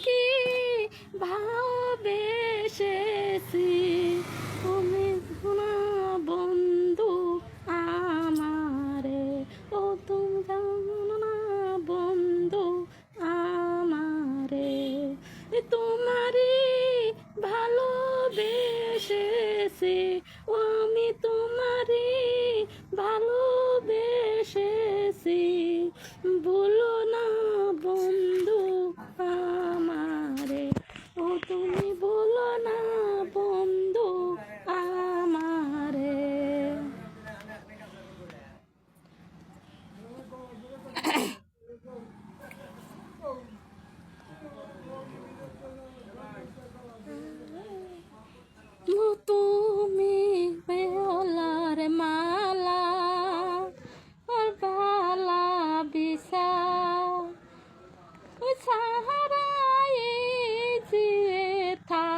কি ভালোবেসেছি তুমি না বন্ধু আমারে, ও তুমি জানো না বন্ধু আমারে, তোমারই ভালোবেসেছি, ও আমি তোমারই ভালোবেসেছি, বলো না বন্ধু আমারে, ও তুমি বলো না বন্ধু আমারে। তুমি বেহলার মালা আর বালা বিশা সাহারাই যে থা